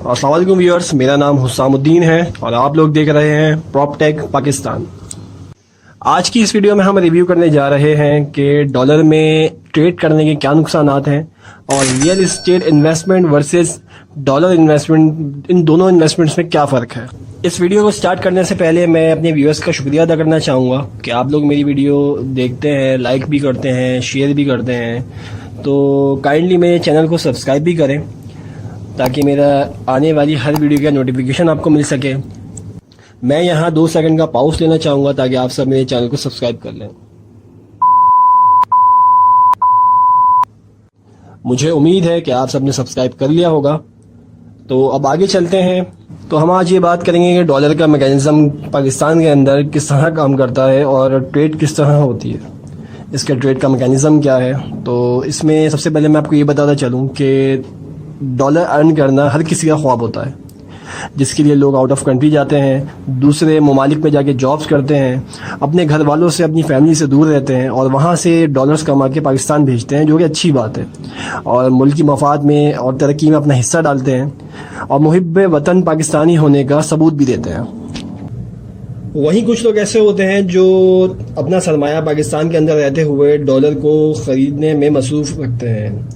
अस्सलाम वालेकुम व्यूअर्स, मेरा नाम हुस्सामुद्दीन है और आप लोग देख रहे हैं प्रॉपटेक पाकिस्तान। आज की इस वीडियो में हम रिव्यू करने जा रहे हैं कि डॉलर में ट्रेड करने के क्या नुकसानात हैं और real estate investment versus dollar investment, इन दोनों इन्वेस्टमेंट्स में क्या फ़र्क है। इस वीडियो को स्टार्ट करने से पहले मैं अपने व्यूअर्स का शुक्रिया अदा करना चाहूँगा कि आप लोग मेरी वीडियो देखते हैं, लाइक भी करते हैं, शेयर भी करते हैं, तो काइंडली मेरे चैनल को सब्सक्राइब भी करें ताकि मेरा आने वाली हर वीडियो का नोटिफिकेशन आपको मिल सके। मैं यहाँ 2 सेकंड का पॉज लेना चाहूँगा ताकि आप सब मेरे चैनल को सब्सक्राइब कर लें। मुझे उम्मीद है कि आप सब ने सब्सक्राइब कर लिया होगा। तो अब आगे चलते हैं। तो हम आज ये बात करेंगे कि डॉलर का मैकेनिज़्म पाकिस्तान के अंदर किस तरह काम करता है और ट्रेड किस तरह होती है, इसके ट्रेड का मैकेनिज़्म क्या है। तो इसमें सबसे पहले मैं आपको ये बताता चलूँ कि डॉलर अर्न करना हर किसी का ख्वाब होता है, जिसके लिए लोग आउट ऑफ कंट्री जाते हैं, दूसरे ममालिक में जाके जॉब्स करते हैं, अपने घर वालों से, अपनी फैमिली से दूर रहते हैं और वहाँ से डॉलर्स कमा के पाकिस्तान भेजते हैं, जो कि अच्छी बात है और मुल्क की मफाद में और तरक्की में अपना हिस्सा डालते हैं और मुहिब्ब वतन पाकिस्तानी होने का सबूत भी देते हैं। वहीं कुछ लोग ऐसे होते हैं जो अपना सरमाया पाकिस्तान के अंदर रहते हुए डॉलर को ख़रीदने में मसरूफ़ रखते हैं,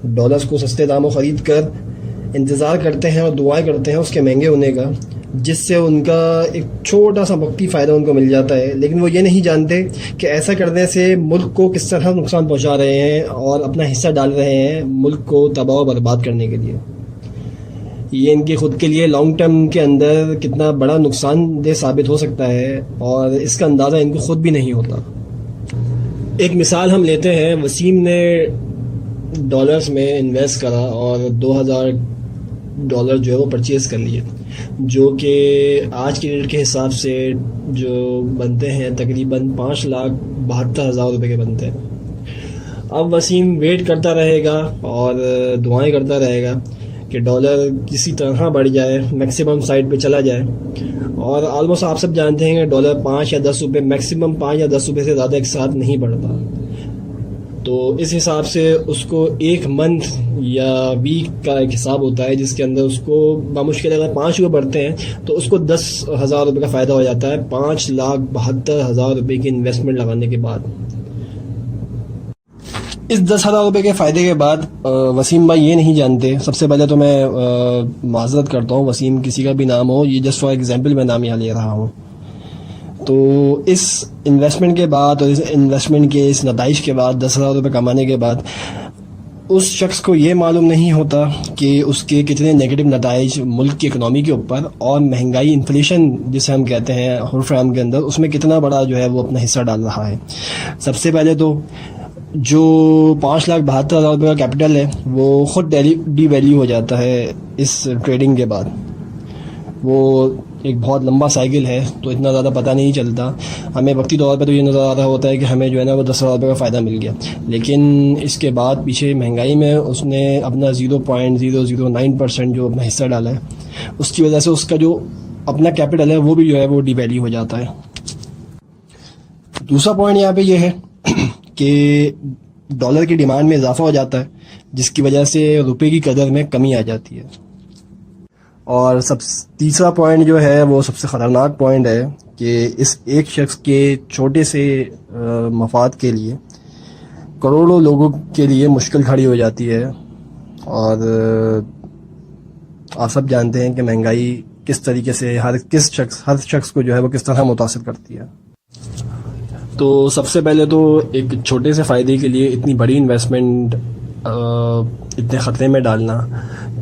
डॉलर्स को सस्ते दामों ख़रीद कर इंतज़ार करते हैं और दुआएं करते हैं उसके महंगे होने का, जिससे उनका एक छोटा सा वक्ती फ़ायदा उनको मिल जाता है। लेकिन वो ये नहीं जानते कि ऐसा करने से मुल्क को किस तरह नुकसान पहुंचा रहे हैं और अपना हिस्सा डाल रहे हैं मुल्क को तबाह और बर्बाद करने के लिए। ये इनके खुद के लिए लॉन्ग टर्म के अंदर कितना बड़ा नुकसानदेह साबित हो सकता है और इसका अंदाज़ा इनको खुद भी नहीं होता। एक मिसाल हम लेते हैं, वसीम ने डॉलर्स में इन्वेस्ट करा और $2000 जो है वो परचेज़ कर लिए, जो कि आज के रेट के हिसाब से जो बनते हैं तकरीबन 5,72,000 रुपये के बनते हैं। अब वसीम वेट करता रहेगा और दुआएं करता रहेगा कि डॉलर किसी तरह बढ़ जाए, मैक्सिमम साइड पे चला जाए। और ऑलमोस्ट आप सब जानते हैं कि डॉलर 5 या 10 रुपये, मैक्सिमम 5 या 10 रुपये से ज़्यादा एक साथ नहीं बढ़ता। तो इस हिसाब से उसको एक मंथ या वीक का एक हिसाब होता है, जिसके अंदर उसको बामुश्किल अगर 5 रुपये बढ़ते हैं तो उसको 10,000 रुपये का फ़ायदा हो जाता है 5,72,000 रुपये की इन्वेस्टमेंट लगाने के बाद। इस 10,000 रुपये के फ़ायदे के बाद वसीम भाई ये नहीं जानते, सबसे पहले तो मैं माज़रत करता हूँ, वसीम किसी का भी नाम हो, ये जस्ट फॉर एग्जांपल मैं नाम यहाँ ले रहा हूँ। तो इस इन्वेस्टमेंट के बाद और इस इन्वेस्टमेंट के इस नताइज के बाद 10,000 रुपये कमाने के बाद उस शख्स को ये मालूम नहीं होता कि उसके कितने नेगेटिव नताइज मुल्क की इकनॉमी के ऊपर और महंगाई, इन्फ्लेशन जिसे हम कहते हैं हुर्फ़-ए-आम के अंदर, उसमें कितना बड़ा जो है वो अपना हिस्सा डाल रहा है। सबसे पहले तो जो 5,72,000 रुपये का कैपिटल है वो ख़ुद डी वैल्यू हो जाता है इस ट्रेडिंग के बाद। वो एक बहुत लंबा साइकिल है तो इतना ज़्यादा पता नहीं चलता हमें। वक्ती तौर पे तो ये नज़र आ रहा होता है कि हमें जो है ना वो 10,000 रुपये का फ़ायदा मिल गया, लेकिन इसके बाद पीछे महंगाई में उसने अपना 0.009% जो अपना हिस्सा डाला है, उसकी वजह से उसका जो अपना कैपिटल है वो भी जो है वो डिवैल्यू हो जाता है। दूसरा पॉइंट यहाँ पे ये है कि डॉलर की डिमांड में इजाफा हो जाता है, जिसकी वजह से रुपये की कदर में कमी आ जाती है। और तीसरा पॉइंट जो है वो सबसे ख़तरनाक पॉइंट है कि इस एक शख्स के छोटे से मफाद के लिए करोड़ों लोगों के लिए मुश्किल खड़ी हो जाती है। और आप सब जानते हैं कि महंगाई किस तरीके से हर शख्स को जो है वो किस तरह मुतासिर करती है। तो सबसे पहले तो एक छोटे से फ़ायदे के लिए इतनी बड़ी इन्वेस्टमेंट इतने ख़तरे में डालना,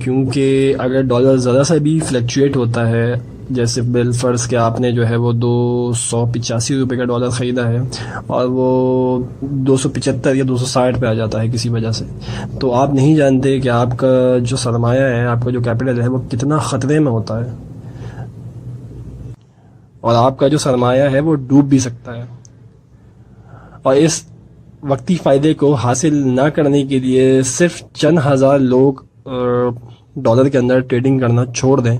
क्योंकि अगर डॉलर ज़रा सा भी फ्लक्चुएट होता है, जैसे बिल फ़र्ज़ के आपने जो है वो 285 रुपये का डॉलर ख़रीदा है और वो 275 या 260 पे आ जाता है किसी वजह से, तो आप नहीं जानते कि आपका जो सरमाया है, आपका जो कैपिटल है वो कितना ख़तरे में होता है और आपका जो सरमाया है वो डूब भी सकता है। और इस वक्ती फ़ायदे को हासिल ना करने के लिए सिर्फ चंद हज़ार लोग डॉलर के अंदर ट्रेडिंग करना छोड़ दें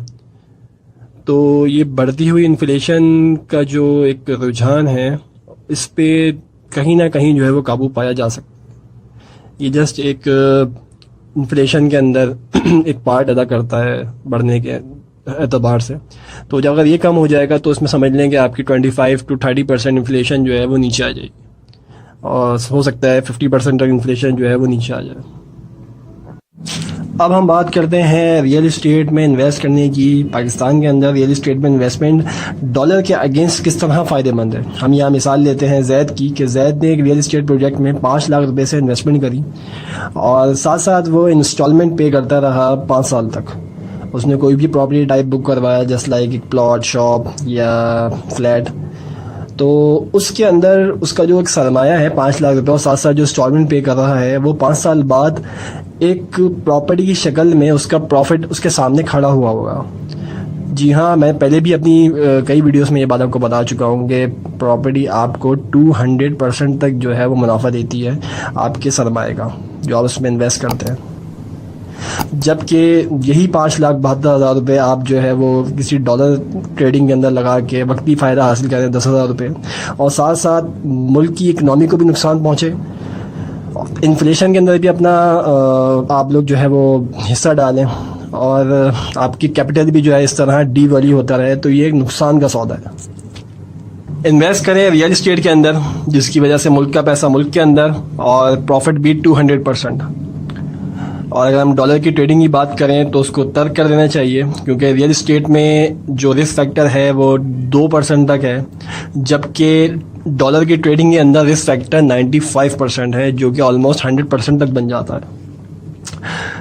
तो ये बढ़ती हुई इन्फ्लेशन का जो एक रुझान है, इस पे कहीं ना कहीं जो है वो काबू पाया जा सकता है। ये जस्ट एक انفلیشن کے اندر ایک پارٹ ادا کرتا ہے بڑھنے کے اعتبار سے. تو جب اگر یہ کم ہو جائے گا تو اس میں سمجھ لیں کہ آپ کی 25 to 30% انفلیشن جو ہے وہ نیچے آ جائے گی, اور ہو سکتا ہے 50% تک انفلیشن جو ہے وہ نیچے آ جائے. اب ہم بات کرتے ہیں ریئل اسٹیٹ میں انویسٹ کرنے کی. پاکستان کے اندر ریئل اسٹیٹ میں انویسٹمنٹ ڈالر کے اگینسٹ کس طرح فائدہ مند ہے. ہم یہاں مثال لیتے ہیں زید کی, کہ زید نے ایک ریئل اسٹیٹ پروجیکٹ میں 5 لاکھ روپے سے انویسٹمنٹ کری, اور ساتھ ساتھ وہ انسٹالمنٹ پے کرتا رہا 5 سال تک. اس نے کوئی بھی پراپرٹی ٹائپ بک کروایا, جسٹ لائک ایک پلاٹ, شاپ یا فلیٹ. تو اس کے اندر اس کا جو ایک سرمایہ ہے 5 لاکھ روپے, اور ساتھ ساتھ جو انسٹالمنٹ پے کر رہا ہے, وہ 5 سال بعد ایک پراپرٹی کی شکل میں اس کا پروفٹ اس کے سامنے کھڑا ہوا ہوگا. جی ہاں, میں پہلے بھی اپنی کئی ویڈیوز میں یہ بات آپ کو بتا چکا ہوں کہ پراپرٹی آپ کو 200% تک جو ہے وہ منافع دیتی ہے آپ کے سرمایہ کا جو آپ اس میں انویسٹ کرتے ہیں. جبکہ یہی 5,72,000 روپے آپ جو ہے وہ کسی ڈالر ٹریڈنگ کے اندر لگا کے وقتی فائدہ حاصل کریں 10,000 روپے, اور ساتھ ساتھ ملک کی اکنامی کو بھی نقصان پہنچے, انفلیشن کے اندر بھی اپنا آپ لوگ جو ہے وہ حصہ ڈالیں, اور آپ کی کیپٹل بھی جو ہے اس طرح ڈی ویلیو ہوتا رہے, تو یہ ایک نقصان کا سودا ہے. انویسٹ کریں ریئل اسٹیٹ کے اندر, جس کی وجہ سے ملک کا پیسہ ملک کے اندر, اور پروفٹ بھی 200%. اور اگر ہم ڈالر کی ٹریڈنگ کی بات کریں تو اس کو ترک کر دینا چاہیے, کیونکہ ریئل اسٹیٹ میں جو رسک فیکٹر ہے وہ 2% تک ہے, جبکہ ڈالر کی ٹریڈنگ کے اندر رسک فیکٹر 95% ہے, جو کہ آلموسٹ 100% تک بن جاتا ہے,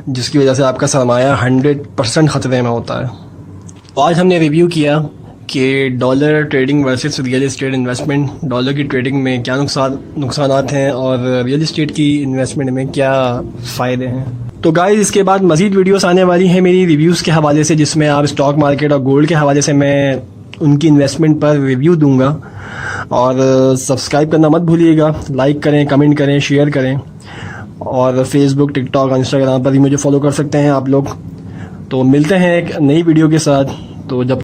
جس کی وجہ سے آپ کا سرمایہ 100% خطرے میں ہوتا ہے. تو آج ہم نے ریویو کیا کہ dollar trading versus real estate investment, dollar کی ٹریڈنگ میں کیا نقصانات ہیں اور ریئل اسٹیٹ کی انویسٹمنٹ میں کیا فائدے ہیں. تو گائز اس کے بعد مزید ویڈیوز آنے والی ہیں میری ریویوز کے حوالے سے, جس میں آپ اسٹاک مارکیٹ اور گولڈ کے حوالے سے میں ان کی انویسٹمنٹ پر ریویو دوں گا. اور سبسکرائب کرنا مت بھولیے گا, لائک کریں, کمنٹ کریں, شیئر کریں, اور فیس بک, ٹک ٹاک, انسٹاگرام پر بھی مجھے فالو کر سکتے ہیں آپ لوگ. تو ملتے ہیں ایک نئی ویڈیو کے ساتھ. تو جب